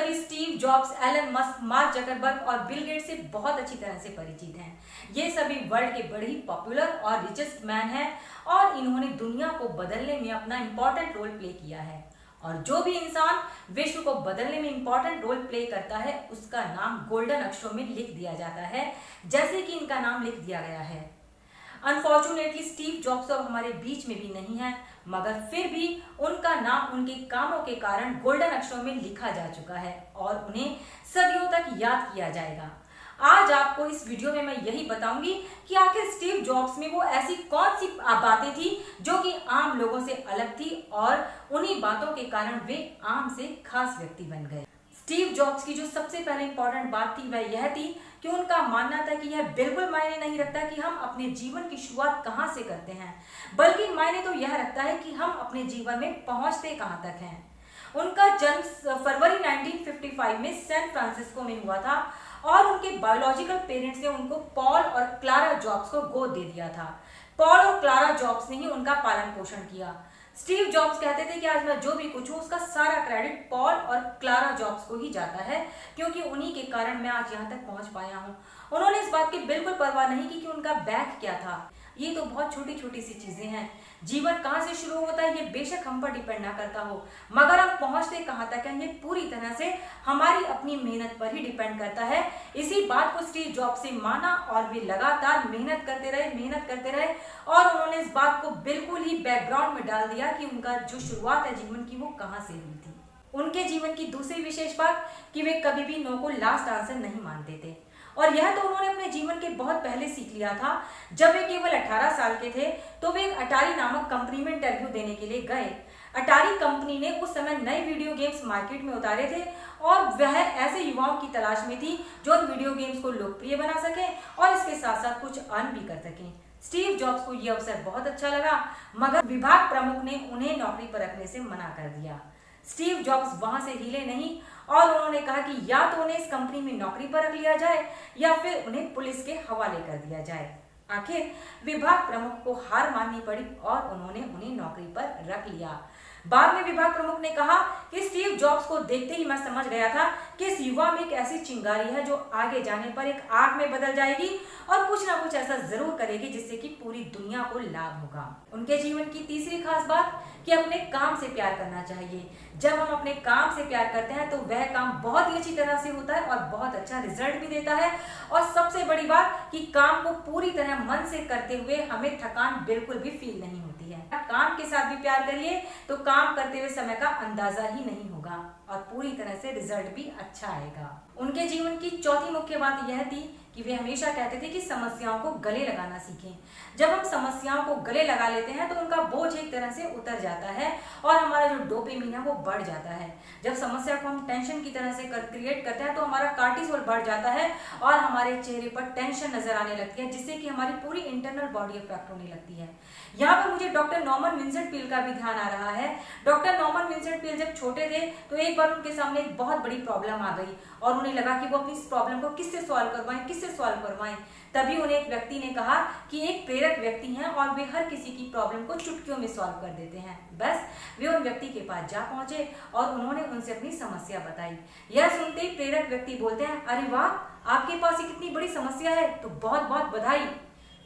सभी Steve Jobs, Elon Musk, Mark Zuckerberg और Bill Gates से बहुत अच्छी तरह से परिचित हैं। ये सभी वर्ल्ड के बड़े ही पॉपुलर और रिचेस्ट मैन हैं और इन्होंने दुनिया को बदलने में अपना इंपॉर्टेंट रोल प्ले किया है। और जो भी इंसान विश्व को बदलने में इंपॉर्टेंट रोल प्ले करता है उसका नाम गोल्डन अक्षरों में लिख दिया जाता है, जैसे कि इनका नाम लिख दिया गया है। अनफॉर्चुनेटली स्टीव जॉब्स अब हमारे बीच में भी नहीं है, मगर फिर भी उनका नाम उनके कामों के कारण गोल्डन अक्षरों में लिखा जा चुका है और उन्हें सदियों तक याद किया जाएगा। आज आपको इस वीडियो में मैं यही बताऊंगी कि आखिर स्टीव जॉब्स में वो ऐसी कौन सी बातें थी जो कि आम लोगों से अलग थी और उन्हीं बातों के कारण वे आम से खास व्यक्ति बन गए। स्टीव जॉब्स की जो सबसे पहले इंपॉर्टेंट बात थी वह यह थी कि उनका मानना था कि यह बिल्कुल मायने नहीं रखता कि हम अपने जीवन की शुरुआत कहां से करते हैं, बल्कि मायने तो यह रखता है कि हम अपने जीवन में पहुंचते कहां तक हैं। उनका जन्म फरवरी 1955 में सैन फ्रांसिस्को में हुआ था और उनके बायोलॉजिकल पेरेंट्स ने उनको पॉल और क्लारा जॉब्स को गोद दे दिया था। पॉल और क्लारा जॉब्स ने ही उनका पालन पोषण किया। स्टीव जॉब्स कहते थे कि आज मैं जो भी कुछ हूँ उसका सारा क्रेडिट पॉल और क्लारा जॉब्स को ही जाता है, क्योंकि उन्हीं के कारण मैं आज यहाँ तक पहुँच पाया हूँ। उन्होंने इस बात की बिल्कुल परवाह नहीं की कि उनका बैक क्या था। ये तो बहुत छोटी छोटी सी चीजें हैं। जीवन कहाँ से शुरू होता है ये बेशक हम पर डिपेंड ना करता हो, मगर हम पहुंचते कहाँ तक हैं ये पूरी तरह से हमारी अपनी मेहनत पर ही डिपेंड करता है। इसी बात को स्टीव जॉब्स से माना और वे लगातार मेहनत करते रहे और उन्होंने इस बात को बिल्कुल ही बैकग्राउंड में डाल दिया कि उनका जो शुरुआत है जीवन की वो कहाँ से हुई थी। उनके जीवन की दूसरी विशेष बात कि वे कभी भी नो को लास्ट आंसर नहीं मानते थे, और यह तो उन्होंने अपने जीवन के बहुत पहले सीख लिया था। जब वे केवल 18 साल के थे तो वे एक अटारी नामक कंपनी में इंटरव्यू देने के लिए गए। अटारी कंपनी ने उस समय नए वीडियो गेम्स मार्केट में उतारे थे और वह ऐसे युवाओं की तलाश में थी जो उन वीडियो गेम्स को लोकप्रिय बना सके और इसके साथ साथ कुछ अर्न भी कर सकें। स्टीव जॉब्स को यह अवसर बहुत अच्छा लगा, मगर विभाग प्रमुख ने उन्हें नौकरी पर रखने से मना कर दिया। स्टीव जॉब्स वहां से हिले नहीं और उन्होंने कहा कि या तो उन्हें इस कंपनी में नौकरी पर रख लिया जाए या फिर उन्हें पुलिस के हवाले कर दिया जाए। आखिर विभाग प्रमुख को हार माननी पड़ी और उन्होंने उन्हें नौकरी पर रख लिया। बाद में विभाग प्रमुख ने कहा कि स्टीव जॉब्स को देखते ही मैं समझ गया था कि इस युवा में एक ऐसी चिंगारी है जो आगे जाने पर एक आग में बदल जाएगी और कुछ ना कुछ ऐसा जरूर करेगी जिससे कि पूरी दुनिया को लाभ होगा। उनके जीवन की तीसरी खास बात कि अपने काम से प्यार करना चाहिए। जब हम अपने काम से प्यार करते हैं तो वह काम बहुत ही अच्छी तरह से होता है और बहुत अच्छा रिजल्ट भी देता है। और सबसे बड़ी बात कि काम को पूरी तरह मन से करते हुए हमें थकान बिल्कुल भी फील नहीं होती है। काम के साथ भी प्यार करिए तो काम करते हुए समय का अंदाजा ही नहीं होगा और पूरी तरह से रिजल्ट भी अच्छा आएगा। उनके जीवन की चौथी मुख्य बात यह थी कि वे हमेशा कहते थे कि समस्याओं को गले लगाना सीखें। जब हम समस्याओं को गले लगा लेते हैं तो उनका बोझ एक तरह से उतर जाता है और हमारा जो डोपामिन है वो बढ़ जाता है। जब समस्या को हम टेंशन की तरह से क्रिएट करते हैं तो हमारा कार्टिसोल बढ़ जाता है और हमारे चेहरे पर टेंशन नजर आने लगती है, जिससे कि हमारी पूरी इंटरनल बॉडी अफेक्ट होने लगती है। यहाँ पर मुझे डॉक्टर नॉर्मन विंसेंट पील का भी ध्यान आ रहा है। डॉक्टर नॉर्मन विंसेंट पील जब छोटे थे तो एक बार उनके सामने एक बहुत बड़ी प्रॉब्लम आ गई और उन्हें लगा कि वो अपनी इस प्रॉब्लम को किससे सॉल्व करवाएं। तभी उन्हें एक व्यक्ति ने कहा कि एक प्रेरक व्यक्ति हैं और वे हर किसी की प्रॉब्लम को चुटकियों में सॉल्व कर देते हैं। बस वे उन व्यक्ति के पास जा पहुंचे और उन्होंने उनसे अपनी समस्या बताई। यह सुनते ही प्रेरक व्यक्ति बोलते हैं, अरे वाह, आपके पास एक इतनी बड़ी समस्या है तो बहुत बहुत बधाई।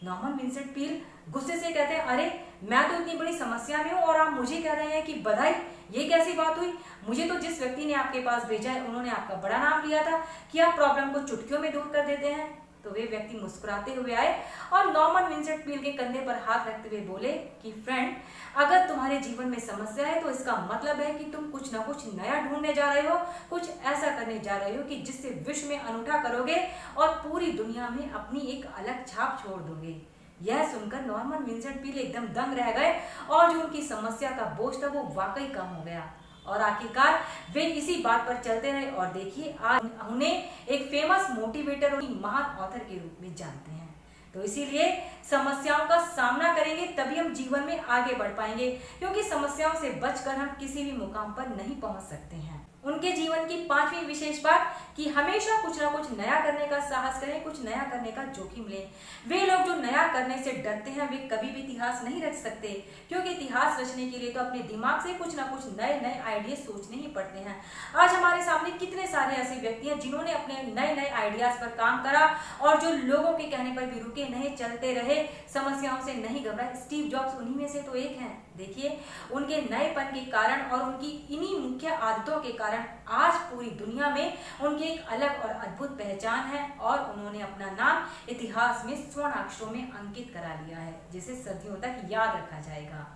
नॉर्मन विंसेंट पील गुस्से से कहते हैं, अरे मैं तो इतनी बड़ी समस्या में हूँ और आप मुझे कह रहे हैं कि बधाई, ये कैसी बात हुई? मुझे तो जिस व्यक्ति ने आपके पास भेजा है उन्होंने आपका बड़ा नाम लिया था कि आप प्रॉब्लम को चुटकियों में दूर कर देते हैं। तो वे व्यक्ति मुस्कुराते हुए आए और नॉर्मन विंसेंट पील के कंधे पर हाथ रखते हुए बोले कि फ्रेंड, अगर तुम्हारे जीवन में समस्या है तो इसका मतलब है कि तुम कुछ ना कुछ नया ढूंढने जा रहे हो, कुछ ऐसा करने जा रहे हो कि जिससे विश्व में अनूठा करोगे और पूरी दुनिया में अपनी एक अलग छाप छोड़ दोगे। यह सुनकर नॉर्मन विंसेंट पील एकदम दंग रह गए और जो उनकी समस्या का बोझ था वो वाकई कम हो गया और आखिरकार वे इसी बात पर चलते रहे और देखिए आज उन्हें एक फेमस मोटिवेटर और महान ऑथर के रूप में जानते हैं। तो इसीलिए समस्याओं का सामना करेंगे तभी हम जीवन में आगे बढ़ पाएंगे, क्योंकि समस्याओं से बचकर हम किसी भी मुकाम पर नहीं पहुंच सकते हैं। उनके जीवन की 5वीं विशेष बात कि हमेशा कुछ ना कुछ नया करने का साहस करें, कुछ नया करने का जोखिम लें। वे लोग जो नया करने से डरते हैं वे कभी भी इतिहास नहीं रच सकते, क्योंकि इतिहास रचने के लिए तो अपने दिमाग से कुछ ना कुछ नए नए आइडिया सोचने ही पड़ते हैं। आज हमारे सामने कितने सारे ऐसे व्यक्ति हैं जिन्होंने अपने नए नए आइडियाज पर काम करा और जो लोगों के कहने पर भी रुके नहीं, चलते रहे, समस्याओं से नहीं घबराए। स्टीव जॉब्स उन्हीं में से तो एक हैं। देखिए, उनके नएपन के कारण और उनकी इन्हीं मुख्य आदतों के कारण आज पूरी दुनिया में उनकी एक अलग और अद्भुत पहचान है और उन्होंने अपना नाम इतिहास में स्वर्ण अक्षरों में अंकित करा लिया है, जिसे सदियों तक याद रखा जाएगा।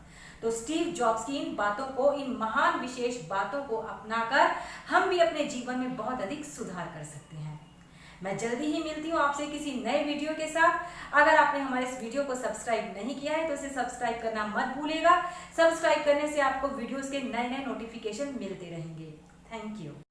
तो स्टीव जॉब्स की इन बातों को, इन महान विशेष बातों को अपनाकर हम भी अपने जीवन में बहुत अधिक सुधार कर सकते हैं। मैं जल्दी ही मिलती हूँ आपसे किसी नए वीडियो के साथ। अगर आपने हमारे इस वीडियो को सब्सक्राइब नहीं किया है तो इसे सब्सक्राइब करना मत भूलिएगा। सब्सक्राइब करने से आपको वीडियोस के नए नए नोटिफिकेशन मिलते रहेंगे। Thank you.